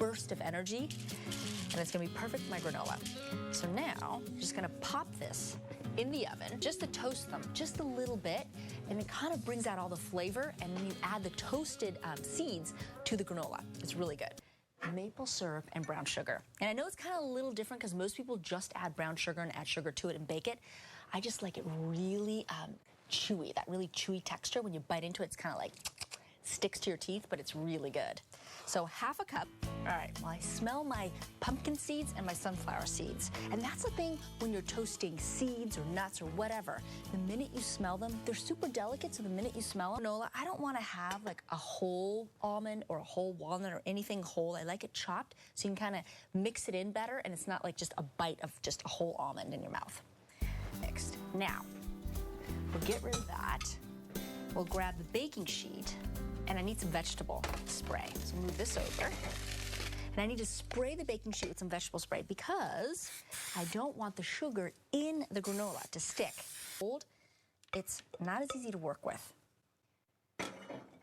burst of energy, and it's gonna be perfect for my granola. So now, I'm just gonna pop this in the oven, just to toast them just a little bit, and it kind of brings out all the flavor, and then you add the toasted seeds to the granola. It's really good. Maple syrup and brown sugar. And I know it's kind of a little different because most people just add brown sugar and add sugar to it and bake it. I just like it really chewy, that really chewy texture. When you bite into it, it's kind of like sticks to your teeth, but it's really good. So half a cup. All right, well, I smell my pumpkin seeds and my sunflower seeds. And that's the thing when you're toasting seeds or nuts or whatever. The minute you smell them, they're super delicate, so the minute you smell them, granola, I don't want to have like a whole almond or a whole walnut or anything whole. I like it chopped so you can kind of mix it in better, and it's not like just a bite of just a whole almond in your mouth. Mixed. Now, we'll get rid of that. We'll grab the baking sheet, and I need some vegetable spray. So move this over. And I need to spray the baking sheet with some vegetable spray because I don't want the sugar in the granola to stick. It's not as easy to work with.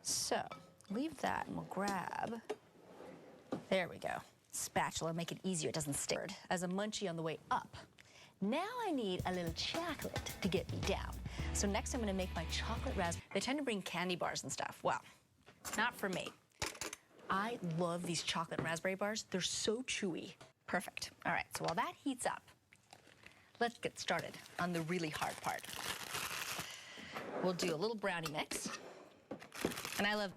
So leave that, and we'll grab, there we go, spatula, make it easier, it doesn't stick. As a munchie on the way up. Now I need a little chocolate to get me down. So next I'm gonna make my chocolate raspberry. They tend to bring candy bars and stuff. Well, not for me. I love these chocolate raspberry bars. They're so chewy. Perfect. All right, so while that heats up, let's get started on the really hard part. We'll do a little brownie mix. And I love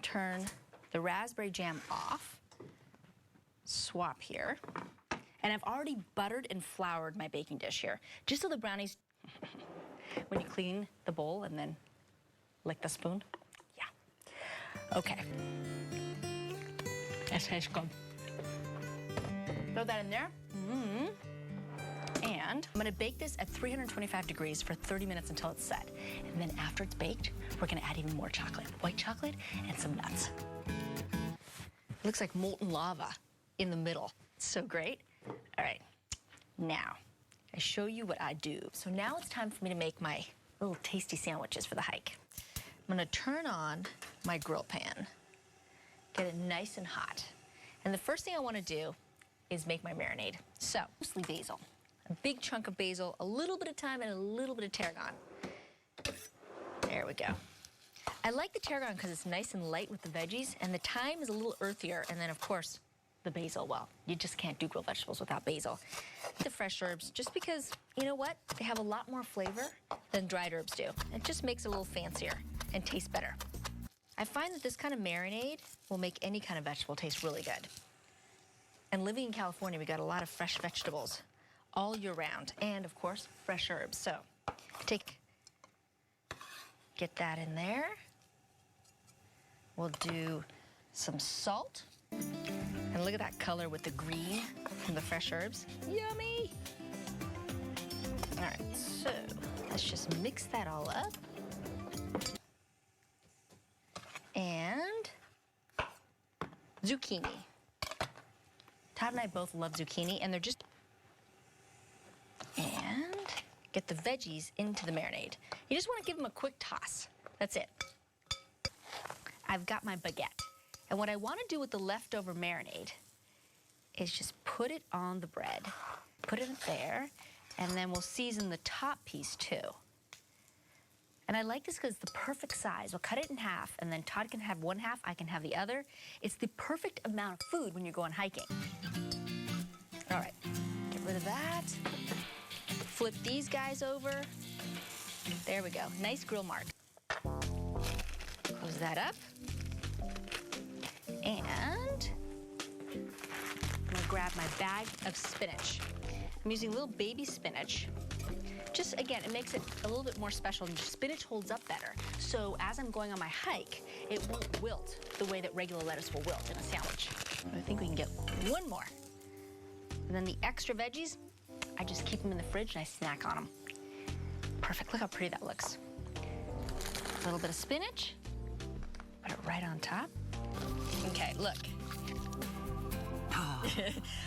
turn the raspberry jam off, swap here. And I've already buttered and floured my baking dish here, just so the brownies, when you clean the bowl and then lick the spoon, yeah. Okay. That tastes good. Throw that in there. And I'm gonna bake this at 325 degrees for 30 minutes until it's set. And then after it's baked, we're gonna add even more chocolate, white chocolate and some nuts. It looks like molten lava in the middle. It's so great. All right, now I show you what I do. So now it's time for me to make my little tasty sandwiches for the hike. I'm gonna turn on my grill pan, get it nice and hot. And the first thing I wanna do is make my marinade. So, mostly basil. A big chunk of basil, a little bit of thyme, and a little bit of tarragon. There we go. I like the tarragon because it's nice and light with the veggies, and the thyme is a little earthier, and then of course, the basil, well, you just can't do grilled vegetables without basil. The fresh herbs, just because, you know what? They have a lot more flavor than dried herbs do. It just makes it a little fancier and tastes better. I find that this kind of marinade will make any kind of vegetable taste really good. And living in California, we got a lot of fresh vegetables all year round, and of course, fresh herbs. So, get that in there. We'll do some salt. And look at that color with the green from the fresh herbs. Yummy! All right, so let's just mix that all up. And zucchini. Todd and I both love zucchini, and they're just... And get the veggies into the marinade. You just want to give them a quick toss. That's it. I've got my baguette. And what I want to do with the leftover marinade is just put it on the bread. Put it there, and then we'll season the top piece too. And I like this because it's the perfect size. We'll cut it in half, and then Todd can have one half, I can have the other. It's the perfect amount of food when you're going hiking. All right, get rid of that. Flip these guys over. There we go, nice grill mark. Close that up. And I'm gonna grab my bag of spinach. I'm using little baby spinach. Just, again, it makes it a little bit more special, and spinach holds up better. So as I'm going on my hike, it won't wilt the way that regular lettuce will wilt in a sandwich. I think we can get one more. And then the extra veggies, I just keep them in the fridge and I snack on them. Perfect, look how pretty that looks. A little bit of spinach, put it right on top. Okay, look.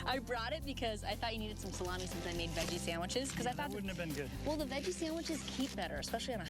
I brought it because I thought you needed some salami since I made veggie sandwiches. Because I thought that wouldn't have been good. Well, the veggie sandwiches keep better, especially on a